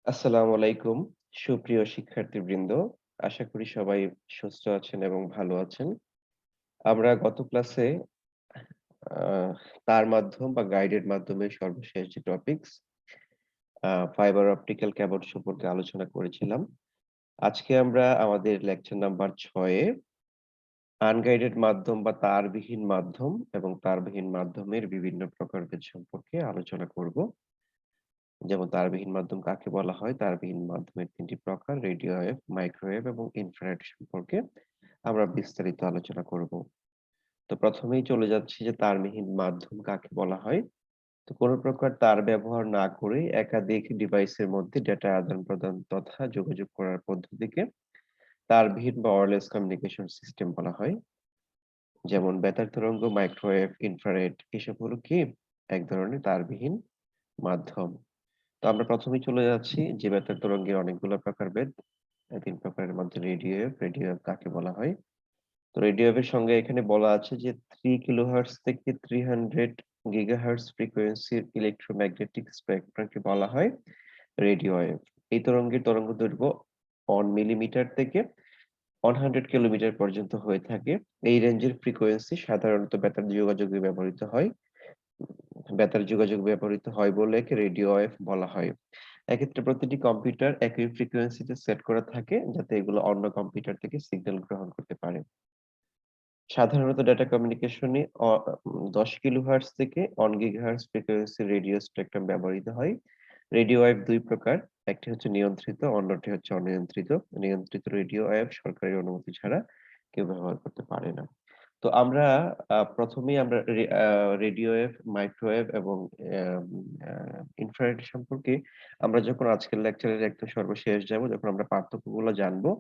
আসসালামু আলাইকুম সুপ্রিয় শিক্ষার্থীবৃন্দ। আশা করি সবাই সুস্থ আছেন এবং ভালো আছেন। আমরা গত ক্লাসে আহ, তার মাধ্যম বা গাইডের মাধ্যমে সর্বশেষ যে টপিকস ফাইবার অপটিক্যাল কেবল সম্পর্কে আলোচনা করেছিলাম। আজকে আমরা আমাদের লেকচার নাম্বার 6-এ আনগাইডেড মাধ্যম বা তারবিহীন মাধ্যম এবং তারবিহীন মাধ্যমের বিভিন্ন প্রকারভেদ সম্পর্কে আলোচনা করব। যেমন তারবিহীন মাধ্যম কাকে বলা হয়, তারবিহীন মাধ্যমের 3টি প্রকার রেডিও ওয়েভ, মাইক্রোওয়েভ এবং ইনফ্রারেড সম্পর্কে আমরা বিস্তারিত আলোচনা করব। তো প্রথমেই চলে যাচ্ছি যে তারবিহীন মাধ্যম কাকে বলা হয়। তো কোনো প্রকার তার ব্যবহার না করে একাধিক ডিভাইসের মধ্যে ডেটা আদান-প্রদান তথা যোগাযোগ করার পদ্ধতিকে তারবিহীন বা ওয়্যারলেস কমিউনিকেশন সিস্টেম বলা হয়। যেমন বেতার তরঙ্গ, মাইক্রোওয়েভ, ইনফ্রারেড এসব হলো কি এক ধরনের তারবিহীন মাধ্যম। তো আমরা প্রথমেই চলে যাচ্ছি যে বেতার তরঙ্গের অনেকগুলো প্রকারভেদ। ৩ প্রকারের মধ্যে রেডিও ওয়েভ কাকে বলা হয়? তো রেডিও ওয়েভের সঙ্গে এখানে বলা আছে যে 3 কিলোহার্টজ থেকে 300 গিগাহার্টজ ফ্রিকোয়েন্সির ইলেক্ট্রোম্যাগনেটিক স্পেকট্রামকে বলা হয় রেডিও ওয়েভ। এই তরঙ্গের তরঙ্গদৈর্ঘ্য 1 মিলিমিটার থেকে 100 কিলোমিটার পর্যন্ত হয়ে থাকে। এই রেঞ্জের ফ্রিকোয়েন্সি সাধারণত বেতার যোগাযোগ ব্যবহৃত হয় বলে একে রেডিও ওয়েভ বলা হয়। এক্ষেত্রে প্রতিটি কম্পিউটার একই ফ্রিকোয়েন্সিতে সেট করা থাকে যাতে এগুলো অন্য কম্পিউটার থেকে সিগন্যাল গ্রহণ করতে পারে। সাধারণত ডেটা কমিউনিকেশনে 10 কিলোহার্টজ থেকে 1 গিগাহার্টজ ফ্রিকোয়েন্সির রেডিও স্পেকট্রাম ব্যবহৃত হয়। রেডিও ওয়েভ ২ প্রকার। একটি হচ্ছে নিয়ন্ত্রিত, অন্যটি হচ্ছে অনিয়ন্ত্রিত। নিয়ন্ত্রিত রেডিও ওয়েভ সরকারি অনুমতি ছাড়া কেউ ব্যবহার করতে পারে না। তো আমরা প্রথমেই আমরা রেডিও ওয়েভ, মাইক্রোওয়েভ এবং আম আ ইনফ্রারেড সম্পর্কে আমরা যখন আজকের লেকচারের একদম সর্বশেষ যাব, যখন আমরা পার্থক্যগুলো জানবো,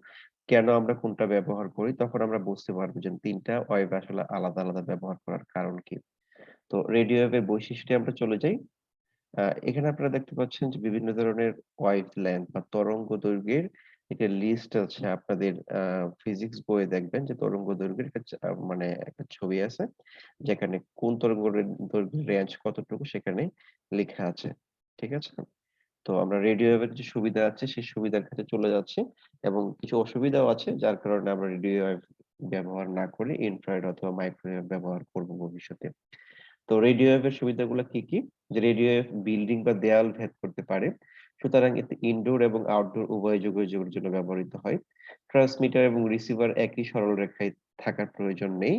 কেন আমরা কোনটা ব্যবহার করি, তখন আমরা বুঝতে পারবো যে ৩ টা ওয়েভ আসলে আলাদা, আলাদা ব্যবহার করার কারণ কি। তো রেডিও ওয়েভের বৈশিষ্ট্যে আমরা চলে যাই। এখানে আপনারা দেখতে পাচ্ছেন যে বিভিন্ন ধরনের ওয়েভ লেংথ বা তরঙ্গ দৈর্ঘ্যের একটা লিস্ট আছে। আপনাদের ফিজিক্স বইয়ে দেখবেন যে তরঙ্গ দৈর্ঘ্যের একটা মানে একটা ছবি আছে, যেখানে কোন দৈর্ঘ্যের রেঞ্জ কতটুকু সেখানে লেখা আছে। ঠিক আছে? তো আমরা রেডিও ওয়েভের যে সুবিধা আছে সেই সুবিধার ক্ষেত্রে চলে যাচ্ছি, এবং কিছু অসুবিধাও আছে যার কারণে আমরা রেডিও ওয়েভ ব্যবহার না করে ইনফ্রারেড অথবা মাইক্রোওয়েভ ব্যবহার করব ভবিষ্যতে। তো রেডিও ওয়েভের সুবিধাগুলো কি কি? যে রেডিও ওয়েভ বিল্ডিং বা দেয়াল ভেদ করতে পারে। সুতরাং এতে ইনডোর এবং আউটডোর উভয় যোগাযোগের জন্য ব্যবহৃত হয়। ট্রান্সমিটার এবং রিসিভার একই সরলরেখায় থাকার প্রয়োজন নেই।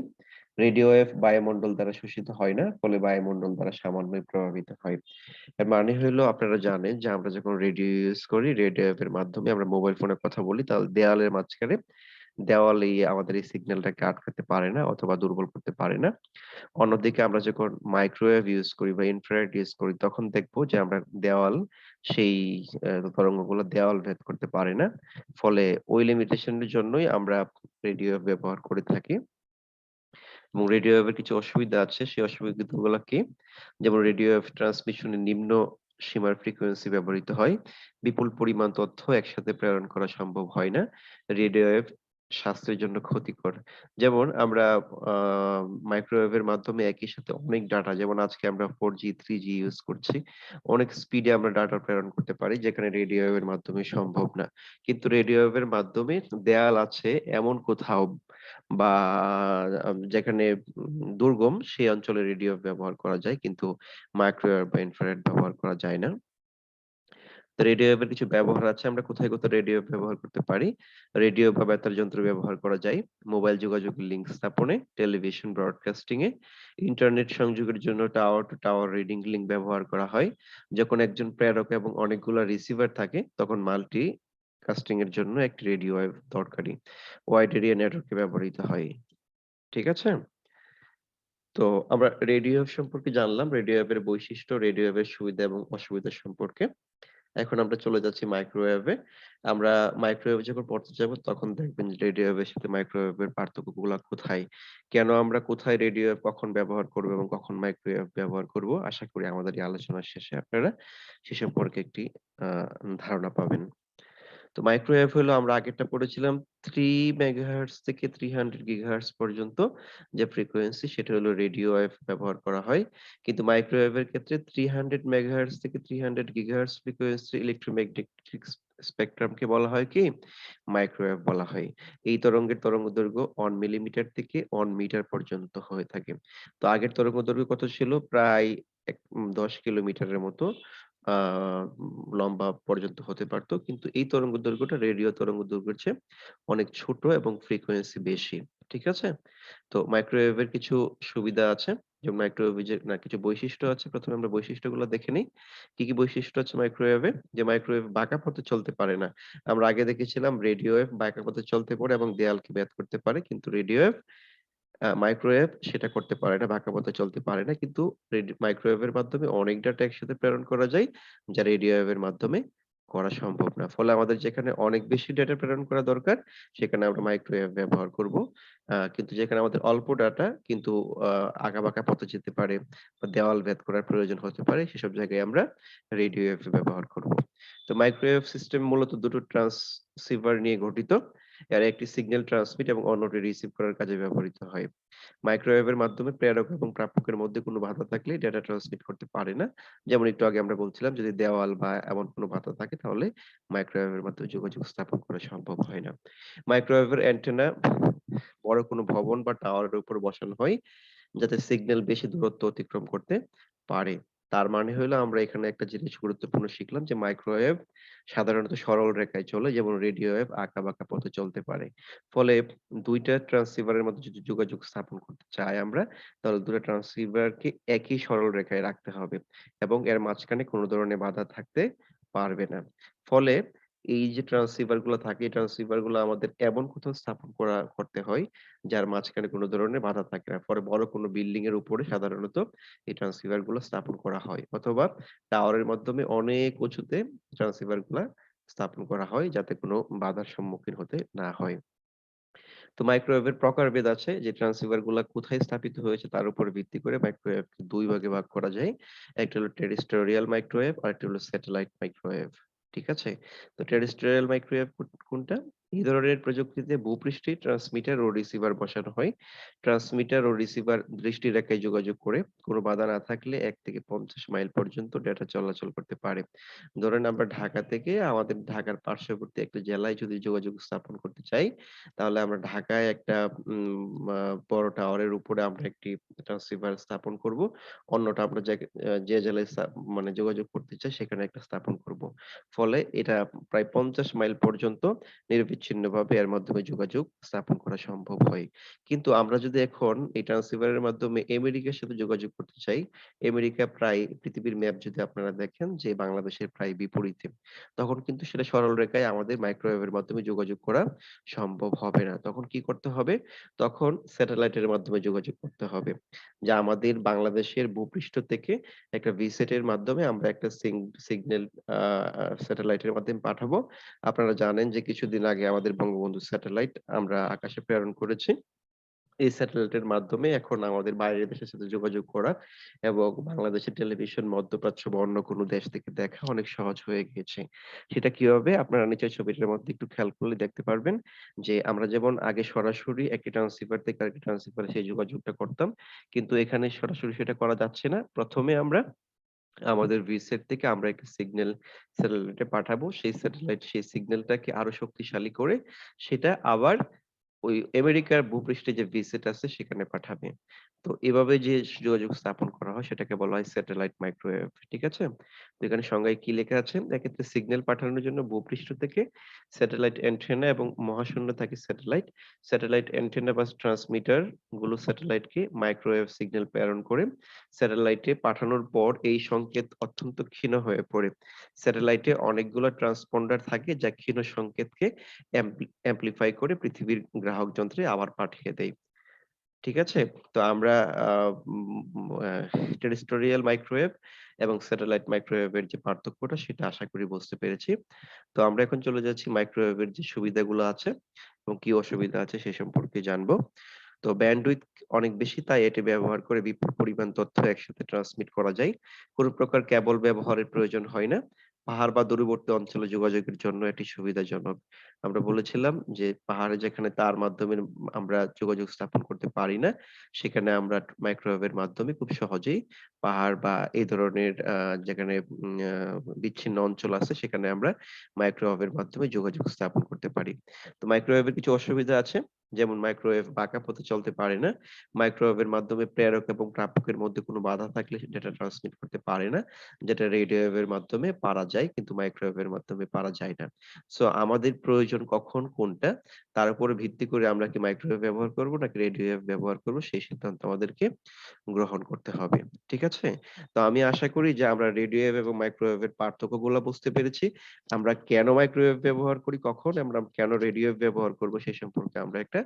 রেডিও ওয়েভ বায়ুমণ্ডল দ্বারা শোষিত হয় না, ফলে বায়ুমণ্ডল দ্বারা সামান্যই প্রভাবিত হয়। এর মানে হইলো, আপনারা জানেন যে আমরা যখন রেডিও ইউজ করি, রেডিও ওয়েভের মাধ্যমে আমরা মোবাইল ফোনে কথা বলি, তাহলে দেয়ালের মাঝখানে দেওয়াল আমাদের এই সিগন্যালটাকে আটকাতে পারে না অথবা দুর্বল করতে পারে না। অন্যদিকে আমরা যখন মাইক্রোওয়েভ ইউজ করি বা ইনফ্রারেড ইউজ করি, তখন দেখবো যে আমরা দেওয়াল সেই তরঙ্গগুলো দেওয়াল ভেদ করতে পারে না। ফলে ওই লিমিটেশনের জন্যই আমরা রেডিও ওয়েভ ব্যবহার করে থাকি। এবং রেডিও ওয়েভের কিছু অসুবিধা আছে। সেই অসুবিধাগুলো কি? যেমন রেডিও ওয়েভ ট্রান্সমিশনে নিম্ন সীমার ফ্রিকোয়েন্সি ব্যবহৃত হয়। বিপুল পরিমাণ তথ্য একসাথে প্রেরণ করা সম্ভব হয় না। রেডিও ওয়েভ স্বাস্থ্যের জন্য ক্ষতিকর। যেমন আমরা আ মাইক্রোওয়েভের মাধ্যমে একই সাথে অনেক ডাটা, যেমন আজকে আমরা 4G, 3G ইউজ করছি। অনেক স্পিডে আমরা ডাটা প্রেরণ করতে পারি, যেখানে রেডিও ওয়েভের মাধ্যমে সম্ভব না। কিন্তু রেডিও ওয়েভের মাধ্যমে দেয়াল আছে এমন কোথাও বা যেখানে দুর্গম সেই অঞ্চলে রেডিও ব্যবহার করা যায়, কিন্তু মাইক্রোওয়েভ বা ইনফ্রারেড ব্যবহার করা যায় না। তো রেডিও ওয়েভের কিছু ব্যবহার আছে। আমরা কোথায়, কোথায় রেডিও ব্যবহার করতে পারি? রেডিও বা বেতার যন্ত্র ব্যবহার করা যায় মোবাইল যোগাযোগের লিঙ্ক স্থাপনে, টেলিভিশন ব্রডকাস্টিং এ, ইন্টারনেট সংযোগের জন্য tower to tower reading link ব্যবহার করা হয়। যখন একজন প্রেরক এবং অনেকগুলা রিসিভার থাকে, তখন মাল্টি কাস্টিং এর জন্য একটি রেডিও ওয়েভ দরকারি। ওয়াইড এরিয়া নেটওয়ার্কে ব্যবহৃত হয়। ঠিক আছে? তো আমরা রেডিও ওয়েভ সম্পর্কে জানলাম, রেডিও ওয়েভের বৈশিষ্ট্য, রেডিও ওয়েভের সুবিধা এবং অসুবিধা সম্পর্কে। এখন আমরা চলে যাচ্ছি মাইক্রোওয়েভে। আমরা মাইক্রোওয়েভ যখন পড়তে যাবো, তখন দেখবেন যে রেডিও ওয়েভের সাথে মাইক্রোওয়েভের পার্থক্যগুলা কোথায়? কেন আমরা কোথায় রেডিও ওয়েভ কখন ব্যবহার করব এবং কখন মাইক্রোওয়েভ ব্যবহার করব? আশা করি আমাদের এই আলোচনার শেষে আপনারা সে সম্পর্কে একটি আ ধারণা পাবেন। তো মাইক্রোওয়েভ হলো আমরা আগেরটা পড়েছিলাম 3 মেগাহার্টজ থেকে 300 গিগাহার্টজ পর্যন্ত যে ফ্রিকোয়েন্সি সেটা হলো রেডিও ওয়েভ ব্যবহার করা হয়। কিন্তু মাইক্রোওয়েভের ক্ষেত্রে 300 মেগাহার্টজ থেকে 300 গিগাহার্টজ ফ্রিকোয়েন্সি ইলেক্ট্রোম্যাগনেটিক স্পেকট্রামকে বলা হয় কি? মাইক্রোওয়েভ বলা হয়। এই তরঙ্গের তরঙ্গদৈর্ঘ্য 1 মিলিমিটার থেকে 1 মিটার পর্যন্ত হয়ে থাকে। তো আগের তরঙ্গদৈর্ঘ্য কত ছিল? প্রায় ১ 10 কিলোমিটারের মতো আ লম্বা পর্যন্ত হতে পারত। কিন্তু এই তরঙ্গ দৈর্ঘ্যটা রেডিও তরঙ্গ দৈর্ঘ্যের চেয়ে অনেক ছোট এবং ফ্রিকোয়েন্সি বেশি। ঠিক আছে? তো মাইক্রোওয়েভের কিছু সুবিধা আছে। যেমন মাইক্রোওয়েভের যে কিছু বৈশিষ্ট্য আছে। ১ম এ আমরা বৈশিষ্ট্যগুলো দেখে নেই। কি, কি বৈশিষ্ট্য আছে মাইক্রোওয়েভে? যে মাইক্রোওয়েভ বাঁকা পথে চলতে পারে না। আমরা আগে দেখেছিলাম রেডিও ওয়েভ বাঁকা পথে চলতে পারে এবং দেয়ালকে ভেদ করতে পারে। কিন্তু রেডিও ওয়েভ মাইক্রোওয়েভ সেটা করতে পারে না, বাঁকা পথে চলতে পারে না। কিন্তু মাইক্রোওয়েভের মাধ্যমে অনেক ডাটা একসাথে প্রেরণ করা যায়, যা রেডিও ওয়েভের মাধ্যমে করা সম্ভব না। ফলে আমাদের যেখানে অনেক বেশি ডাটা প্রেরণ করা দরকার, সেখানে আমরা মাইক্রোওয়েভ ব্যবহার করব। কিন্তু যেখানে আমাদের অল্প ডাটা কিন্তু আ আঁকা-বাঁকা পথে যেতে পারে বা দেওয়াল ভেদ করার প্রয়োজন হতে পারে, সেসব জায়গায় আমরা রেডিও ওয়েভ ব্যবহার করব। তো মাইক্রোওয়েভ সিস্টেম মূলত ২ টো ট্রান্সসিভার নিয়ে গঠিত। এর একটি সিগন্যাল ট্রান্সমিট এবং অন্যটি রিসিভ করার কাজে ব্যবহৃত হয়। মাইক্রোওয়েভের মাধ্যমে প্রেরক এবং প্রাপকের মধ্যে কোনো বাধা থাকলে ডেটা ট্রান্সমিট করতে পারে না। যেমন একটু আগে আমরা বলছিলাম যদি দেওয়াল বা এমন কোনো বাধা থাকে তাহলে মাইক্রোওয়েভের মাধ্যমে যোগাযোগ স্থাপন করা সম্ভব হয় না। মাইক্রোওয়েভের অ্যান্টেনা বড় কোনো ভবন বা টাওয়ারের উপর বসানো হয় যাতে সিগন্যাল বেশি দূরত্ব অতিক্রম করতে পারে। তার মানে হইলো আমরা এখানে একটা জিনিস গুরুত্বপূর্ণ শিখলাম যে মাইক্রোওয়েভ সাধারণত সরল রেখায় চলে যেমন রেডিও ওয়েভ আঁকা-বাঁকা পথে চলতে পারে। ফলে ২ টা ট্রান্সসিভারের মধ্যে যদি যোগাযোগ স্থাপন করতে চাই আমরা তাহলে ২ টা ট্রান্সসিভারকে একই সরল রেখায় রাখতে হবে এবং এর মাঝখানে কোন ধরনের বাধা থাকতে পারবে না। ফলে এই যে ট্রান্সসিভার গুলো থাকে এই ট্রান্সসিভার গুলো আমাদের এমন কোথাও স্থাপন করতে হয় যার মাঝখানে কোন ধরনের বাধা থাকে না। পরে বড় কোন বিল্ডিং এর উপরে সাধারণত এই ট্রান্সসিভার গুলো স্থাপন করা হয়। অথবা টাওয়ারের মাধ্যমে অনেক উঁচুতে ট্রান্সসিভার গুলা স্থাপন করা হয় যাতে কোন বাধার সম্মুখীন হতে না হয়। তো মাইক্রোওয়েভের প্রকারভেদ আছে যে ট্রান্সসিভার গুলা কোথায় স্থাপিত হয়েছে তার উপর ভিত্তি করে মাইক্রোওয়েভকে ২ ভাগে ভাগ করা যায়। একটা হলো টেরেস্টেরিয়াল মাইক্রোওয়েভ আরেকটা হলো স্যাটেলাইট মাইক্রোওয়েভ। ঠিক আছে? তো টেরেস্টেরিয়াল মাইক্রোওয়েভ কোনটা? এই ধরনের প্রযুক্তিতে ভূপৃষ্ঠে ট্রান্সমিটার ও রিসিভার বসানো হয়। ট্রান্সমিটার ও রিসিভার দৃষ্টি রেখায় যোগাযোগ করে কোনো বাধা না থাকলে ১ থেকে ৫০ মাইল পর্যন্ত ডেটা চলাচল করতে পারে। ধরেন আমরা ঢাকা থেকে আমাদের ঢাকার পার্শ্ববর্তী একটা জেলায় যদি যোগাযোগ স্থাপন করতে চাই তাহলে আমরা ঢাকায় একটা উম আ বড় টাওয়ারের উপরে আমরা একটি ট্রান্সসিভার স্থাপন করব। অন্যটা আমরা যে জেলায় মানে যোগাযোগ করতে চাই সেখানে একটা স্থাপন করব। ফলে এটা প্রায় ৫০ মাইল পর্যন্ত নিরবিচ্ছিন্নভাবে এর মাধ্যমে যোগাযোগ স্থাপন করা সম্ভব হয়। কিন্তু আমরা যদি এখন এই ট্রান্সসিভারের মাধ্যমে আমেরিকার সাথে যোগাযোগ করতে চাই, আমেরিকা প্রায় পৃথিবীর ম্যাপ যদি আপনারা দেখেন যে বাংলাদেশের প্রায় বিপরীতে। তখন কিন্তু সেটা সরল রেখায় আমাদের মাইক্রোওয়েভের মাধ্যমে যোগাযোগ করা সম্ভব হবে না। তখন কি করতে হবে? তখন স্যাটেলাইটের মাধ্যমে যোগাযোগ করতে হবে। যা আমাদের বাংলাদেশের ভূপৃষ্ঠ থেকে একটা ভিসেট এর মাধ্যমে আমরা একটা সিগন্যাল আ আ স্যাটেলাইটের মাধ্যমে পাঠাবো। আপনারা জানেন যে কিছুদিন আগে আমাদের বঙ্গবন্ধু স্যাটেলাইট আমরা আকাশে প্রেরণ করেছি। এই স্যাটেলাইটের মাধ্যমে এখন আমাদের বাইরের দেশের সাথে যোগাযোগ করা এবং বাংলাদেশের টেলিভিশন মধ্যপ্রাচ্য বা অন্য কোনো দেশ থেকে দেখা অনেক সহজ হয়ে গিয়েছে। সেটা কিভাবে? আপনারা নিচের ছবিটার মধ্যে একটু খেয়াল করলে দেখতে পারবেন যে আমরা যেমন আগে সরাসরি একটি ট্রান্সসিভার থেকে আরেকটি ট্রান্সসিভারে সেই যোগাযোগটা করতাম। কিন্তু এখানে সরাসরি সেটা করা যাচ্ছে না। ১ম এ আমরা আমাদের ভিসেট থেকে আমরা একটা সিগন্যাল স্যাটেলাইটে পাঠাবো। সেই স্যাটেলাইট সেই সিগন্যালটাকে আরো শক্তিশালী করে সেটা আবার ওই আমেরিকার ভূপৃষ্ঠে যে ভিসেট আছে সেখানে পাঠাবে। তো এভাবে যে যোগাযোগ স্থাপন করা হয় সেটাকে বলা হয় স্যাটেলাইট মাইক্রোওয়েভ। ঠিক আছে? তো এখানে সংজ্ঞায় কি লেখা আছে? এক্ষেত্রে সিগন্যাল পাঠানোর জন্য ভূপৃষ্ঠ থেকে স্যাটেলাইট অ্যান্টেনা এবং মহাশূন্য থাকে স্যাটেলাইট। স্যাটেলাইট অ্যান্টেনা বা ট্রান্সমিটার গুলো স্যাটেলাইটকে মাইক্রোওয়েভ সিগন্যাল প্রেরণ করে স্যাটেলাইটে পাঠানোর পর এই সংকেত অত্যন্ত ক্ষীণ হয়ে পড়ে। স্যাটেলাইটে অনেকগুলো ট্রান্সপন্ডার থাকে যা ক্ষীণ সংকেতকে এমপ্লিফাই করে পৃথিবীর গ্রাহক যন্ত্রে আবার পাঠিয়ে দেয়। ঠিক আছে? তো আমরা আ উম আ টেরেস্টেরিয়াল মাইক্রোওয়েভ এবং স্যাটেলাইট মাইক্রোওয়েভের যে পার্থক্যটা সেটা আশা করি বুঝতে পেরেছি। তো আমরা এখন চলে যাচ্ছি মাইক্রোওয়েভের যে সুবিধাগুলো আছে এবং কি অসুবিধা আছে সে সম্পর্কে জানবো। তো ব্যান্ডউইথ অনেক বেশি তাই এটি ব্যবহার করে বিপুল পরিমাণ তথ্য একসাথে ট্রান্সমিট করা যায়। কোন প্রকার কেবল ব্যবহারের প্রয়োজন হয় না। পাহাড় বা দূরবর্তী অঞ্চলে যোগাযোগের জন্য এটি সুবিধাজনক। আমরা বলেছিলাম যে পাহাড়ে যেখানে তার মাধ্যমে আমরা যোগাযোগ স্থাপন করতে পারি না, সেখানে আমরা মাইক্রোওয়েভের মাধ্যমে খুব সহজেই পাহাড় বা এই ধরনের যেখানে বিচ্ছিন্ন অঞ্চল আছে সেখানে আমরা মাইক্রোওয়েভের মাধ্যমে যোগাযোগ স্থাপন করতে পারি। তো মাইক্রোওয়েভের কিছু অসুবিধা আছে। যেমন মাইক্রোওয়েভ বাঁকা পথে চলতে পারে না। মাইক্রোওয়েভের মাধ্যমে প্রেরক এবং প্রাপকের মধ্যে কোনো বাধা থাকলে ডেটা ট্রান্সমিট করতে পারে না। যেটা রেডিও ওয়েভের মাধ্যমে পারা যায় কিন্তু মাইক্রোওয়েভের মাধ্যমে পারা যায় না। সো আমাদের প্রয়োজন কখন কোনটা তার উপরে ভিত্তি করে আমরা কি মাইক্রোওয়েভ ব্যবহার করব নাকি রেডিও ওয়েভ ব্যবহার করব সেই সিদ্ধান্ত আমাদেরকে গ্রহণ করতে হবে। ঠিক আছে? তো আমি আশা করি যে আমরা রেডিও ওয়েভ এবং মাইক্রোওয়েভের পার্থক্যগুলো বুঝতে পেরেছি। আমরা কেন মাইক্রোওয়েভ ব্যবহার করি কখন, আমরা কেন রেডিও ওয়েভ ব্যবহার করব সে সম্পর্কে আমরা একটা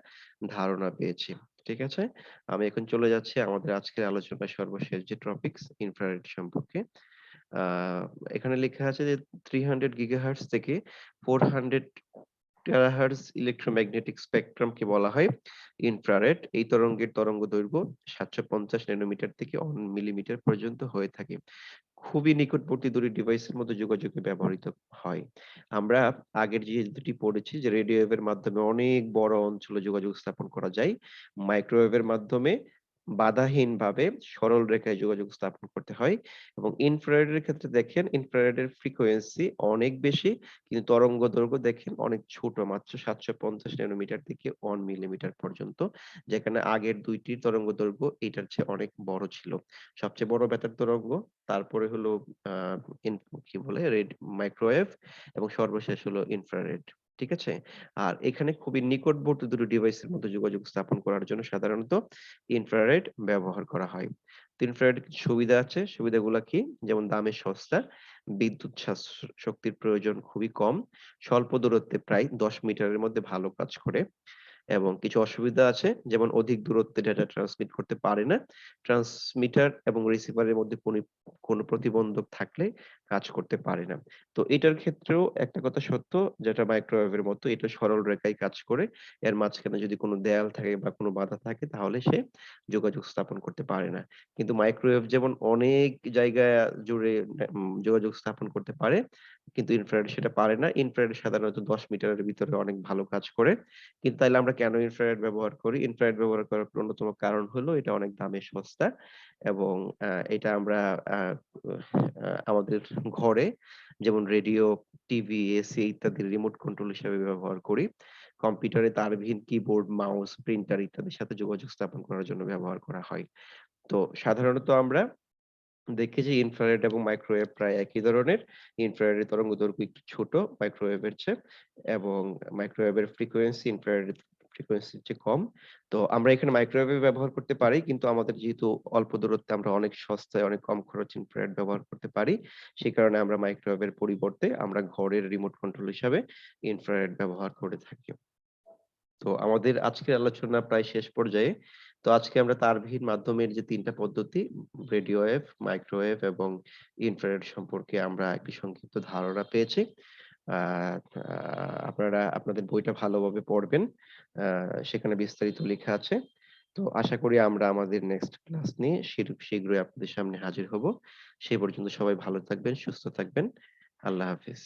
ধারণা পেয়েছি। ঠিক আছে? আমি এখন চলে যাচ্ছি আমাদের আজকের আলোচনার সর্বশেষ যে টপিকস ইনফ্রারেড সম্পর্কে। আ এখানে লেখা আছে যে 300 গিগাহার্টজ থেকে 400 টেরাহার্টজ ইলেক্ট্রোম্যাগনেটিক স্পেকট্রামকে বলা হয় ইনফ্রারেড। এই তরঙ্গের তরঙ্গদৈর্ঘ্য ৭৫০ ন্যানোমিটার থেকে 1 মিলিমিটার পর্যন্ত হয়ে থাকে। খুবই নিকটবর্তী দুটি ডিভাইসের মধ্যে যোগাযোগে ব্যবহৃত হয়। আমরা আগের যে দুটি পড়েছি যে রেডিও ওয়েভের মাধ্যমে অনেক বড় অঞ্চলে যোগাযোগ স্থাপন করা যায়। মাইক্রোওয়েভের মাধ্যমে বাধাহীনভাবে সরল রেখায় যোগাযোগ স্থাপন করতে হয় এবং ইনফ্রারেডের ক্ষেত্রে দেখেন ইনফ্রারেডের ফ্রিকোয়েন্সি অনেক বেশি কিন্তু তরঙ্গ দৈর্ঘ্য দেখেন অনেক ছোট মাত্র ৭৫০ ন্যানোমিটার থেকে 1 মিলিমিটার পর্যন্ত। যেখানে আগের ২ টির তরঙ্গ দৈর্ঘ্য এটার চেয়ে অনেক বড় ছিল। সবচেয়ে বড় বেতার তরঙ্গ, তারপরে হলো আ ইন কি বলে মাইক্রোওয়েভ এবং সর্বশেষ হলো ইনফ্রারেড। ঠিক আছে? আর এখানে খুবই নিকটবর্তী দুটো ডিভাইসের মধ্যে যোগাযোগ স্থাপন করার জন্য সাধারণত ইনফ্রারেড ব্যবহার করা হয়। তো ইনফ্রারেড কিছু সুবিধা আছে। সুবিধাগুলা কি? যেমন দামে সস্তা, বিদ্যুৎ শক্তির প্রয়োজন খুবই কম, স্বল্প দূরত্বে প্রায় ১০ মিটারের মধ্যে ভালো কাজ করে। এবং কিছু অসুবিধা আছে যেমন অধিক দূরত্বে ডেটা ট্রান্সমিট করতে পারে না। ট্রান্সমিটার এবং রিসিভারের মধ্যে কোনো প্রতিবন্ধক থাকলে কাজ করতে পারে না। তো এটার ক্ষেত্রেও একটা কথা সত্য যেটা মাইক্রোওয়েভের মতো এটা সরল রেখায় কাজ করে। এর মাঝখানে যদি কোনো দেয়াল থাকে বা কোনো বাধা থাকে তাহলে সে যোগাযোগ স্থাপন করতে পারে না। কিন্তু মাইক্রোওয়েভ যেমন অনেক জায়গা জুড়ে যোগাযোগ স্থাপন করতে পারে কিন্তু ইনফ্রারেড সেটা পারে না। ইনফ্রারেড সাধারণত ১০ মিটারের ভিতরে অনেক ভালো কাজ করে। কিন্তু তাইলে আমরা কেন ইনফ্রারেড ব্যবহার করি? ইনফ্রারেড ব্যবহার করার অন্যতম কারণ হলো এটা অনেক দামে সস্তা এবং এটা আমরা আ আমাদের ঘরে যেমন রেডিও, টিভি, এসি ইত্যাদির রিমোট কন্ট্রোল হিসেবে ব্যবহার করি। কম্পিউটারে তারবিহীন কিবোর্ড, মাউস, প্রিন্টার ইত্যাদির সাথে যোগাযোগ স্থাপন করার জন্য ব্যবহার করা হয়। তো সাধারণত আমরা দেখেছি ইনফ্রারেড এবং মাইক্রোওয়েভ প্রায় একই ধরনের। ইনফ্রারেডের তরঙ্গদৈর্ঘ্য একটু ছোট মাইক্রোওয়েভের চেয়ে এবং মাইক্রোওয়েভের ফ্রিকোয়েন্সি ইনফ্রারেডের ফ্রিকোয়েন্সির চেয়ে কম। তো আমরা এখানে মাইক্রোওয়েভে ব্যবহার করতে পারি কিন্তু আমাদের যেহেতু অল্প দূরত্বে আমরা অনেক সস্তায় অনেক কম খরচে ইনফ্রারেড ব্যবহার করতে পারি। সে কারণে আমরা মাইক্রোওয়েভের পরিবর্তে আমরা ঘরের রিমোট কন্ট্রোল হিসাবে ইনফ্রারেড ব্যবহার করে থাকি। তো আমাদের আজকের আলোচনা প্রায় শেষ পর্যায়ে। তো আজকে আমরা তারবিহীন মাধ্যমের যে ৩ টা পদ্ধতি রেডিও ওয়েভ, মাইক্রোওয়েভ এবং ইনফ্রারেড সম্পর্কে আমরা একটি সংক্ষিপ্ত ধারণা পেয়েছি। আ আ আপনারা আপনাদের বইটা ভালোভাবে পড়বেন। আ সেখানে বিস্তারিত লেখা আছে। তো আশা করি আমরা আমাদের নেক্সট ক্লাস নিয়ে শীঘ্রই আপনাদের সামনে হাজির হব। সে পর্যন্ত সবাই ভালো থাকবেন, সুস্থ থাকবেন। আল্লাহ হাফেজ।